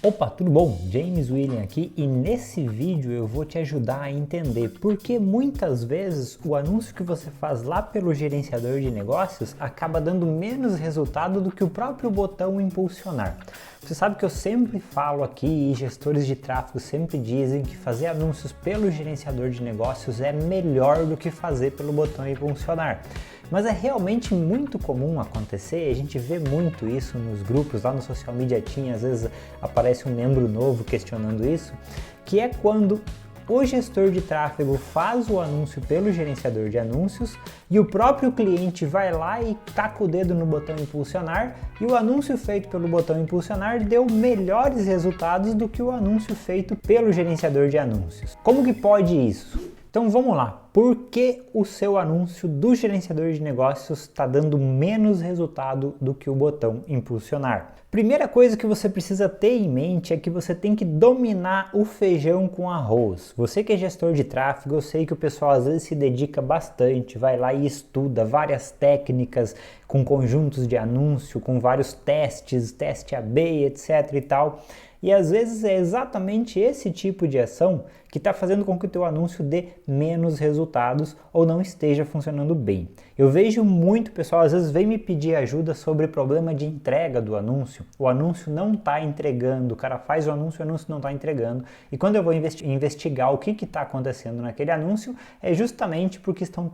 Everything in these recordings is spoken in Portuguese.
Opa, tudo bom? James William aqui e nesse vídeo eu vou te ajudar a entender por que muitas vezes o anúncio que você faz lá pelo gerenciador de negócios acaba dando menos resultado do que o próprio botão impulsionar. Você sabe que eu sempre falo aqui e gestores de tráfego sempre dizem que fazer anúncios pelo gerenciador de negócios é melhor do que fazer pelo botão impulsionar. Mas é realmente muito comum acontecer, a gente vê muito isso nos grupos, lá no Social Media Team, às vezes aparece um membro novo questionando isso, que é quando o gestor de tráfego faz o anúncio pelo gerenciador de anúncios e o próprio cliente vai lá e taca o dedo no botão impulsionar e o anúncio feito pelo botão impulsionar deu melhores resultados do que o anúncio feito pelo gerenciador de anúncios. Como que pode isso? Então vamos lá, por que o seu anúncio do gerenciador de negócios está dando menos resultado do que o botão impulsionar? Primeira coisa que você precisa ter em mente é que você tem que dominar o feijão com arroz. Você que é gestor de tráfego, eu sei que o pessoal às vezes se dedica bastante, vai lá e estuda várias técnicas com conjuntos de anúncio, com vários testes, teste AB, etc e tal. E às vezes é exatamente esse tipo de ação que está fazendo com que o teu anúncio dê menos resultados ou não esteja funcionando bem. Eu vejo muito pessoal, às vezes vem me pedir ajuda sobre problema de entrega do anúncio. O anúncio não está entregando, o cara faz o anúncio não está entregando. E quando eu vou investigar o que está acontecendo naquele anúncio, é justamente porque estão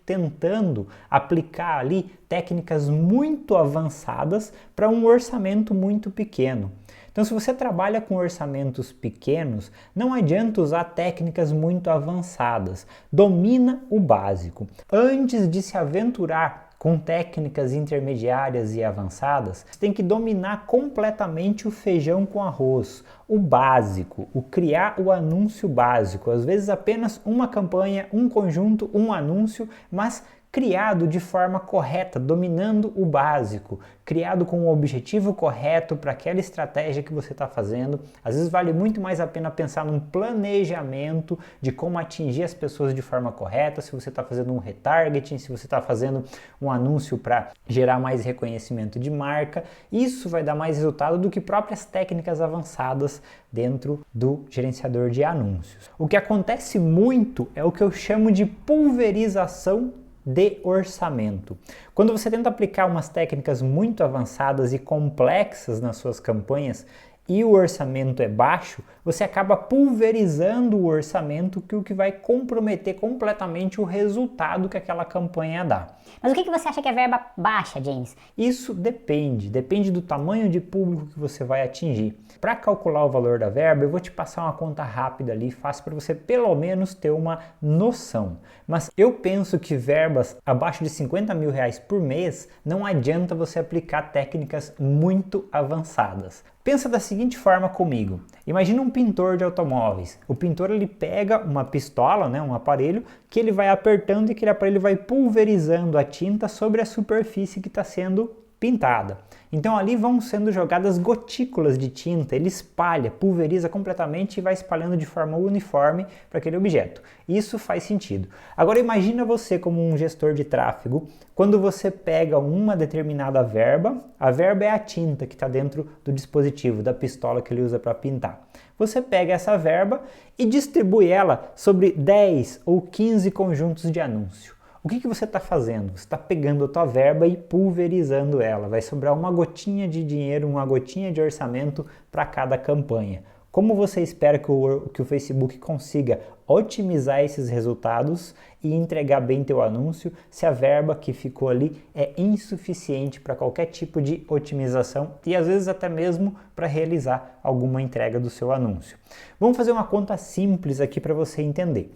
tentando aplicar ali técnicas muito avançadas para um orçamento muito pequeno. Então, se você trabalha com orçamentos pequenos, não adianta usar técnicas muito avançadas. Domina o básico. Antes de se aventurar com técnicas intermediárias e avançadas, você tem que dominar completamente o feijão com arroz, o básico, o criar o anúncio básico. Às vezes apenas uma campanha, um conjunto, um anúncio, mas criado de forma correta, dominando o básico, criado com o objetivo correto para aquela estratégia que você está fazendo. Às vezes vale muito mais a pena pensar num planejamento de como atingir as pessoas de forma correta, se você está fazendo um retargeting, se você está fazendo um anúncio para gerar mais reconhecimento de marca. Isso vai dar mais resultado do que próprias técnicas avançadas dentro do gerenciador de anúncios. O que acontece muito é o que eu chamo de pulverização de orçamento. Quando você tenta aplicar umas técnicas muito avançadas e complexas nas suas campanhas e o orçamento é baixo, você acaba pulverizando o orçamento, o que vai comprometer completamente o resultado que aquela campanha dá. Mas o que você acha que é verba baixa, James? Isso depende do tamanho de público que você vai atingir. Para calcular o valor da verba, eu vou te passar uma conta rápida ali, fácil para você pelo menos ter uma noção. Mas eu penso que verbas abaixo de R$50 mil por mês, não adianta você aplicar técnicas muito avançadas. Pensa da seguinte forma comigo. Imagina um pintor de automóveis. O pintor ele pega uma pistola, um aparelho, que ele vai apertando e aquele aparelho vai pulverizando a tinta sobre a superfície que está sendo pintada. Então ali vão sendo jogadas gotículas de tinta, ele espalha, pulveriza completamente e vai espalhando de forma uniforme para aquele objeto. Isso faz sentido. Agora imagina você como um gestor de tráfego, quando você pega uma determinada verba, a verba é a tinta que está dentro do dispositivo, da pistola que ele usa para pintar. Você pega essa verba e distribui ela sobre 10 ou 15 conjuntos de anúncio. O que você está fazendo? Você está pegando a tua verba e pulverizando ela. Vai sobrar uma gotinha de dinheiro, uma gotinha de orçamento para cada campanha. Como você espera que o Facebook consiga otimizar esses resultados e entregar bem teu anúncio se a verba que ficou ali é insuficiente para qualquer tipo de otimização e às vezes até mesmo para realizar alguma entrega do seu anúncio? Vamos fazer uma conta simples aqui para você entender.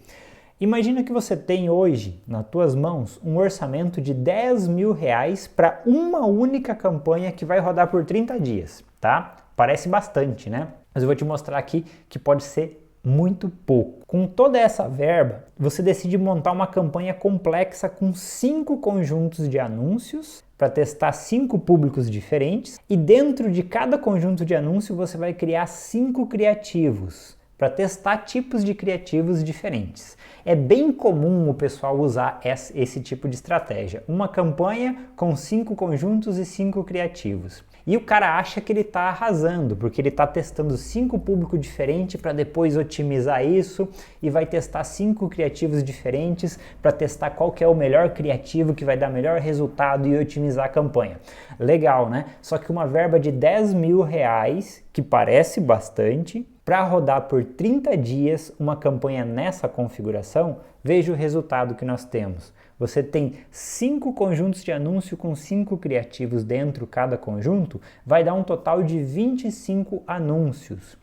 Imagina que você tem hoje, nas tuas mãos, um orçamento de R$10 mil para uma única campanha que vai rodar por 30 dias, tá? Parece bastante, né? Mas eu vou te mostrar aqui que pode ser muito pouco. Com toda essa verba, você decide montar uma campanha complexa com 5 conjuntos de anúncios para testar 5 públicos diferentes e dentro de cada conjunto de anúncio você vai criar 5 criativos. para testar tipos de criativos diferentes. É bem comum o pessoal usar esse tipo de estratégia. Uma campanha com 5 conjuntos e 5 criativos. E o cara acha que ele está arrasando, porque ele está testando 5 públicos diferentes para depois otimizar isso e vai testar 5 criativos diferentes para testar qual que é o melhor criativo que vai dar melhor resultado e otimizar a campanha. Legal, né? Só que uma verba de R$10.000, que parece bastante, para rodar por 30 dias uma campanha nessa configuração, veja o resultado que nós temos. Você tem 5 conjuntos de anúncio com 5 criativos dentro cada conjunto, vai dar um total de 25 anúncios.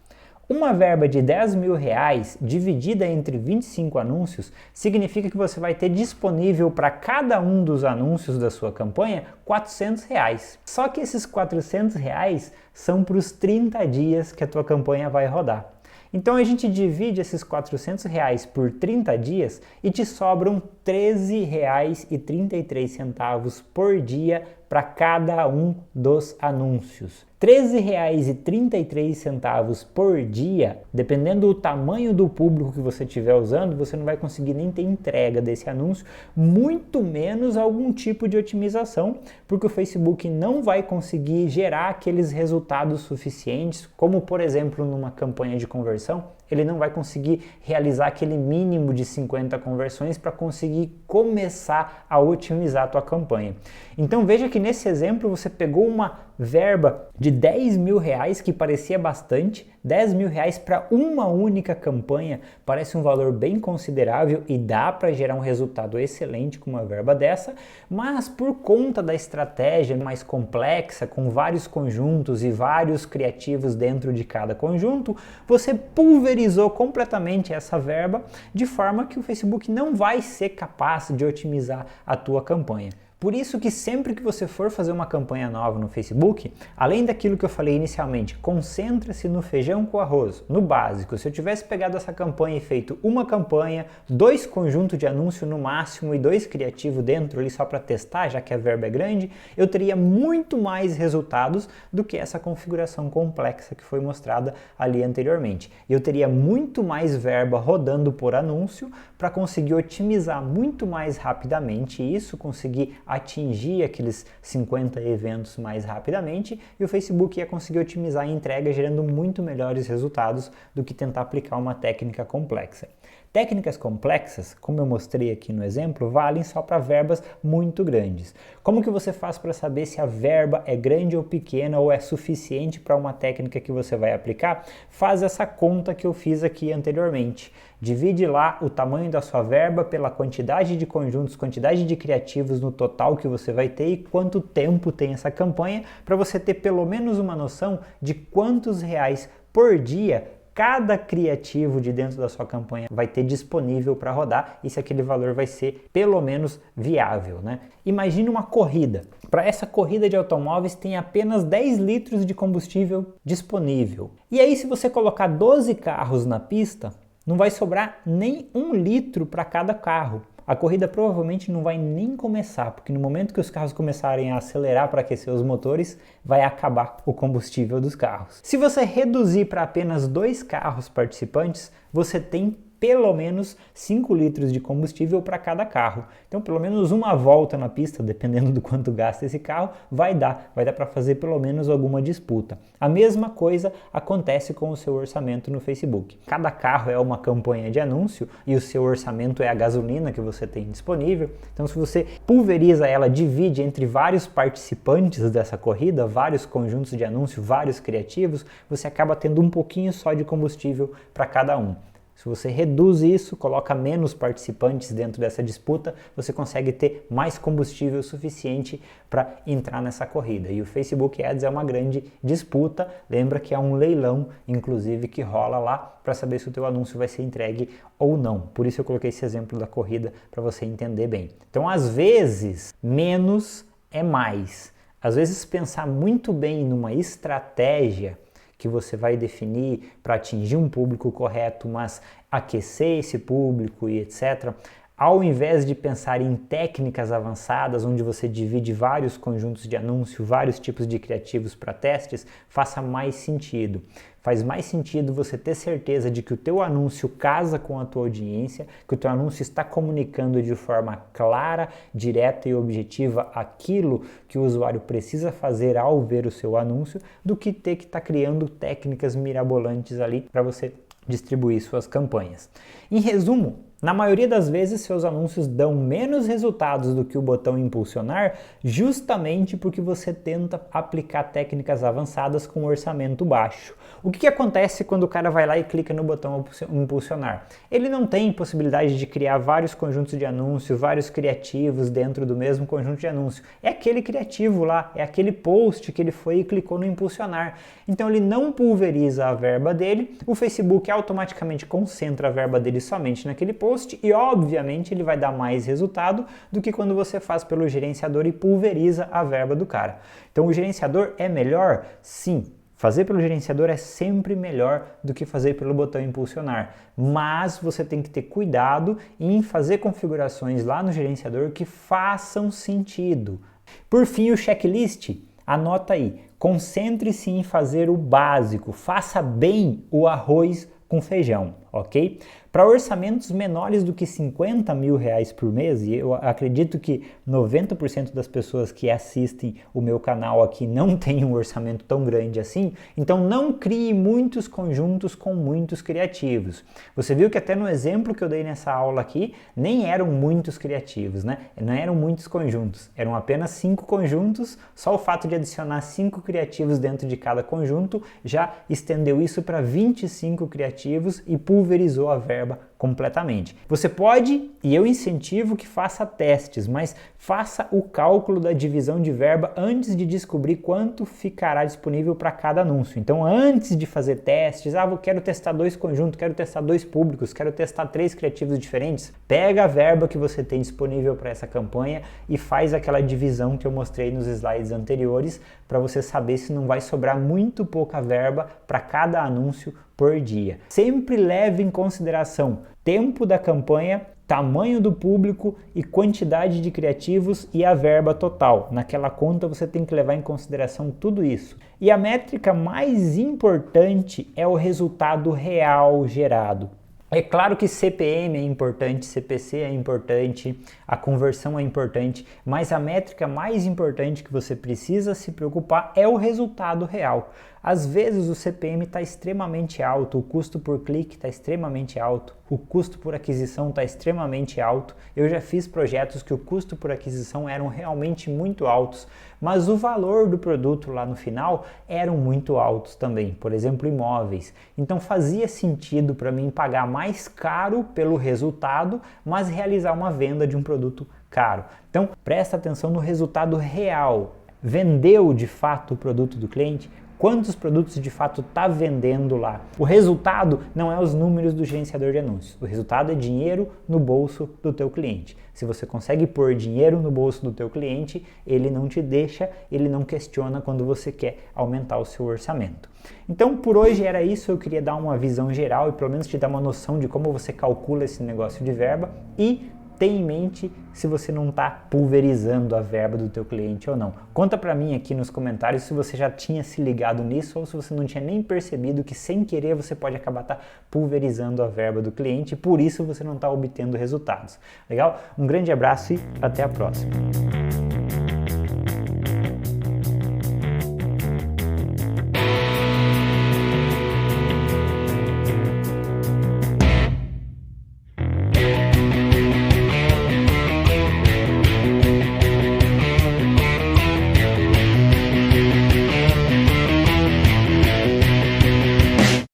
Uma verba de R$10.000 dividida entre 25 anúncios significa que você vai ter disponível para cada um dos anúncios da sua campanha R$400. Só que esses R$400 são para os 30 dias que a tua campanha vai rodar. Então a gente divide esses R$400 por 30 dias e te sobram R$13,33 por dia para cada um dos anúncios. R$13,33 por dia, dependendo do tamanho do público que você estiver usando, você não vai conseguir nem ter entrega desse anúncio, muito menos algum tipo de otimização, porque o Facebook não vai conseguir gerar aqueles resultados suficientes, como por exemplo numa campanha de conversão, ele não vai conseguir realizar aquele mínimo de 50 conversões para conseguir começar a otimizar a tua campanha. Então veja que nesse exemplo você pegou uma verba de R$10.000, que parecia bastante, R$10.000 para uma única campanha parece um valor bem considerável e dá para gerar um resultado excelente com uma verba dessa, mas por conta da estratégia mais complexa, com vários conjuntos e vários criativos dentro de cada conjunto, você pulverizou completamente essa verba de forma que o Facebook não vai ser capaz de otimizar a tua campanha. Por isso que sempre que você for fazer uma campanha nova no Facebook, além daquilo que eu falei inicialmente, concentra-se no feijão com arroz, no básico. Se eu tivesse pegado essa campanha e feito uma campanha, 2 conjuntos de anúncio no máximo e 2 criativos dentro ali só para testar, já que a verba é grande, eu teria muito mais resultados do que essa configuração complexa que foi mostrada ali anteriormente. Eu teria muito mais verba rodando por anúncio para conseguir otimizar muito mais rapidamente isso, conseguir atingir aqueles 50 eventos mais rapidamente e o Facebook ia conseguir otimizar a entrega gerando muito melhores resultados do que tentar aplicar uma técnica complexa. Técnicas complexas, como eu mostrei aqui no exemplo, valem só para verbas muito grandes. Como que você faz para saber se a verba é grande ou pequena ou é suficiente para uma técnica que você vai aplicar? Faz essa conta que eu fiz aqui anteriormente. Divide lá o tamanho da sua verba pela quantidade de conjuntos, quantidade de criativos no total que você vai ter e quanto tempo tem essa campanha, para você ter pelo menos uma noção de quantos reais por dia cada criativo de dentro da sua campanha vai ter disponível para rodar e se aquele valor vai ser pelo menos viável, né? Imagine uma corrida. Para essa corrida de automóveis tem apenas 10 litros de combustível disponível. E aí se você colocar 12 carros na pista, não vai sobrar nem 1 litro para cada carro. A corrida provavelmente não vai nem começar, porque no momento que os carros começarem a acelerar para aquecer os motores, vai acabar o combustível dos carros. Se você reduzir para apenas 2 carros participantes, você tem pelo menos 5 litros de combustível para cada carro. Então, pelo menos uma volta na pista, dependendo do quanto gasta esse carro, vai dar para fazer pelo menos alguma disputa. A mesma coisa acontece com o seu orçamento no Facebook. Cada carro é uma campanha de anúncio e o seu orçamento é a gasolina que você tem disponível. Então, se você pulveriza ela, divide entre vários participantes dessa corrida, vários conjuntos de anúncio, vários criativos, você acaba tendo um pouquinho só de combustível para cada um. Se você reduz isso, coloca menos participantes dentro dessa disputa, você consegue ter mais combustível suficiente para entrar nessa corrida. E o Facebook Ads é uma grande disputa, lembra que é um leilão, inclusive, que rola lá para saber se o teu anúncio vai ser entregue ou não. Por isso eu coloquei esse exemplo da corrida para você entender bem. Então, às vezes, menos é mais. Às vezes, pensar muito bem numa estratégia que você vai definir para atingir um público correto, mas aquecer esse público e etc., Ao invés de pensar em técnicas avançadas, onde você divide vários conjuntos de anúncio, vários tipos de criativos para testes, faça mais sentido. Faz mais sentido você ter certeza de que o teu anúncio casa com a tua audiência, que o teu anúncio está comunicando de forma clara, direta e objetiva aquilo que o usuário precisa fazer ao ver o seu anúncio, do que ter que estar criando técnicas mirabolantes ali para você distribuir suas campanhas. Em resumo, na maioria das vezes, seus anúncios dão menos resultados do que o botão impulsionar, justamente porque você tenta aplicar técnicas avançadas com orçamento baixo. O que acontece quando o cara vai lá e clica no botão impulsionar? Ele não tem possibilidade de criar vários conjuntos de anúncio, vários criativos dentro do mesmo conjunto de anúncio. É aquele criativo lá, é aquele post que ele foi e clicou no impulsionar. Então ele não pulveriza a verba dele, o Facebook automaticamente concentra a verba dele somente naquele post e obviamente ele vai dar mais resultado do que quando você faz pelo gerenciador e pulveriza a verba do cara. Então o gerenciador é melhor? Sim. Fazer pelo gerenciador é sempre melhor do que fazer pelo botão impulsionar, mas você tem que ter cuidado em fazer configurações lá no gerenciador que façam sentido. Por fim, o checklist, anota aí, concentre-se em fazer o básico, faça bem o arroz com feijão, ok? Para orçamentos menores do que 50 mil reais por mês, e eu acredito que 90% das pessoas que assistem o meu canal aqui não tem um orçamento tão grande assim, então não crie muitos conjuntos com muitos criativos. Você viu que até no exemplo que eu dei nessa aula aqui, nem eram muitos criativos, né? Não eram muitos conjuntos, eram apenas 5 conjuntos, só o fato de adicionar 5 criativos dentro de cada conjunto já estendeu isso para 25 criativos e pulverizou a verba completamente. Você pode, e eu incentivo que faça testes, mas faça o cálculo da divisão de verba antes de descobrir quanto ficará disponível para cada anúncio. Então, antes de fazer testes, eu quero testar 2 conjuntos, quero testar 2 públicos, quero testar 3 criativos diferentes, pega a verba que você tem disponível para essa campanha e faz aquela divisão que eu mostrei nos slides anteriores para você saber se não vai sobrar muito pouca verba para cada anúncio por dia. Sempre leve em consideração tempo da campanha, tamanho do público e quantidade de criativos e a verba total. Naquela conta você tem que levar em consideração tudo isso. E a métrica mais importante é o resultado real gerado. É claro que CPM é importante, CPC é importante, a conversão é importante, mas a métrica mais importante que você precisa se preocupar é o resultado real. Às vezes o CPM está extremamente alto, o custo por clique está extremamente alto, o custo por aquisição está extremamente alto. Eu já fiz projetos que o custo por aquisição eram realmente muito altos, mas o valor do produto lá no final eram muito altos também, por exemplo, imóveis. Então fazia sentido para mim pagar mais caro pelo resultado, mas realizar uma venda de um produto caro. Então presta atenção no resultado real. Vendeu de fato o produto do cliente? Quantos produtos de fato está vendendo lá? O resultado não é os números do gerenciador de anúncios. O resultado é dinheiro no bolso do teu cliente. Se você consegue pôr dinheiro no bolso do teu cliente, ele não te deixa, ele não questiona quando você quer aumentar o seu orçamento. Então, por hoje era isso. Eu queria dar uma visão geral e pelo menos te dar uma noção de como você calcula esse negócio de verba e tenha em mente se você não está pulverizando a verba do teu cliente ou não. Conta para mim aqui nos comentários se você já tinha se ligado nisso ou se você não tinha nem percebido que sem querer você pode acabar pulverizando a verba do cliente e por isso você não está obtendo resultados. Legal? Um grande abraço e até a próxima.